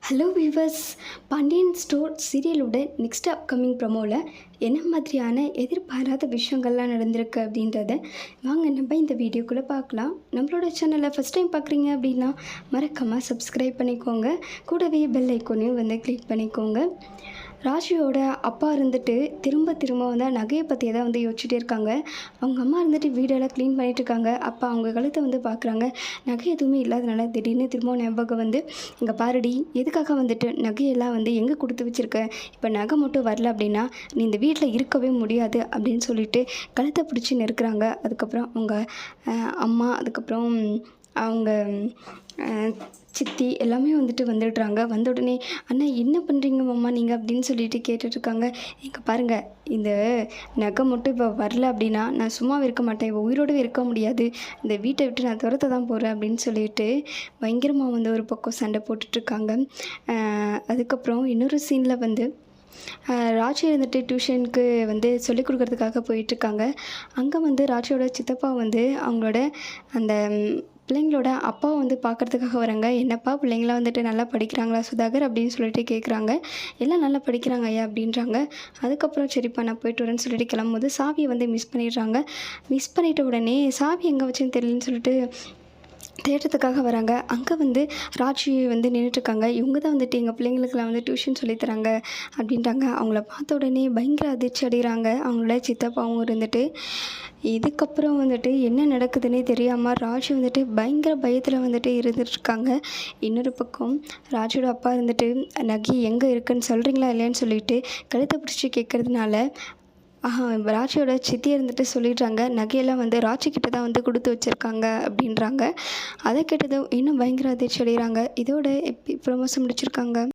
Hello viewers, Pandian store சீரியலோட next upcoming ப்ரமோவில் என்ன மாதிரியான எதிர்பாராத விஷயங்கள்லாம் நடந்திருக்கு அப்படின்றத வாங்க நம்ம இந்த வீடியோக்குள்ளே பார்க்கலாம். நம்மளோட சேனலை ஃபஸ்ட் டைம் பார்க்குறீங்க அப்படின்னா மறக்காமல் சப்ஸ்கிரைப் பண்ணிக்கோங்க. கூடவே பெல் ஐக்கோனையும் கிளிக் பண்ணிக்கோங்க. ராஜியோட அப்பா திரும்ப திரும்ப நகையை பற்றி தான் யோசிச்சுட்டே இருக்காங்க. அவங்க அம்மா வீடெல்லாம் க்ளீன் பண்ணிகிட்ருக்காங்க. அப்போ அவங்க கழுத்தை பார்க்குறாங்க. நகை எதுவுமே இல்லாதனால திடீர்னு திரும்ப ஞாபகம் இங்கே பாருடி, எதுக்காக நகையெல்லாம் எங்கே கொடுத்து வச்சுருக்க? இப்போ நகை மட்டும் வரல அப்படின்னா நீ இந்த வீட்டில் இருக்கவே முடியாது அப்படின்னு சொல்லிட்டு கழுத்தை பிடிச்சி நெருக்கிறாங்க. அதுக்கப்புறம் அவங்க அம்மா, அதுக்கப்புறம் அவங்க சித்தி எல்லாமே வந்துடுறாங்க. வந்த உடனே அண்ணா என்ன பண்ணுறீங்க மாமா நீங்கள் அப்படின்னு சொல்லிட்டு கேட்டுட்ருக்காங்க. இங்கே பாருங்கள், இந்த நகை மட்டும் இப்போ வரல அப்படின்னா நான் சும்மாவே இருக்க மாட்டேன், இப்போ உயிரோடவே இருக்க முடியாது, இந்த வீட்டை விட்டு நான் துரத்த தான் போகிறேன் அப்படின்னு சொல்லிட்டு பயங்கரமாக ஒரு பக்கம் சண்டை போட்டுட்ருக்காங்க. அதுக்கப்புறம் இன்னொரு சீனில் ராஜி டியூஷனுக்கு சொல்லிக் கொடுக்குறதுக்காக போயிட்டுருக்காங்க. அங்கே ராஜியோட சித்தப்பா அவங்களோட அந்த பிள்ளைங்களோட அப்பா பார்க்குறதுக்காக வராங்க. என்னப்பா பிள்ளைங்களாம் நல்லா படிக்கிறாங்களா சுதாகர் அப்படின்னு சொல்லிட்டு கேட்குறாங்க. எல்லாம் நல்லா படிக்கிறாங்க ஐயா அப்படின்றாங்க. அதுக்கப்புறம் சரிப்பா நான் போய்ட்டு வரேன்னு சொல்லிட்டு கிளம்பும்போது சாவியை மிஸ் பண்ணிடுறாங்க. மிஸ் பண்ணிட்ட உடனே சாவி எங்கே வச்சுன்னு தெரியலன்னு சொல்லிட்டு தேடுறதுக்காக வராங்க. அங்கே ராஜி நின்றுட்டுருக்காங்க. இவங்க தான் எங்கள் பிள்ளைங்களுக்கெல்லாம் டியூஷன் சொல்லித்தராங்க அப்படின்ட்டாங்க. அவங்கள பார்த்த உடனே பயங்கர அதிர்ச்சி அடைகிறாங்க. அவங்களோட சித்தப்பாவும் இதுக்கப்புறம் என்ன நடக்குதுன்னே தெரியாமல் ராஜி பயங்கர பயத்தில் இருந்துகிட்ருக்காங்க. இன்னொரு பக்கம் ராஜியோட அப்பா நகை எங்கே இருக்குன்னு சொல்கிறீங்களா இல்லையான்னு சொல்லிட்டு கழுத்தை பிடிச்சி கேட்குறதுனால ராஜியோட சித்தி சொல்லிடுறாங்க. நகையெல்லாம் ராஜிக்கிட்ட தான் கொடுத்து வச்சுருக்காங்க அப்படின்றாங்க. அதை கேட்டதும் இன்னும் பயங்கர அதிர்ச்சி அடைகிறாங்க. இதோட ப்ரமோஷன் முடிச்சிருக்காங்க.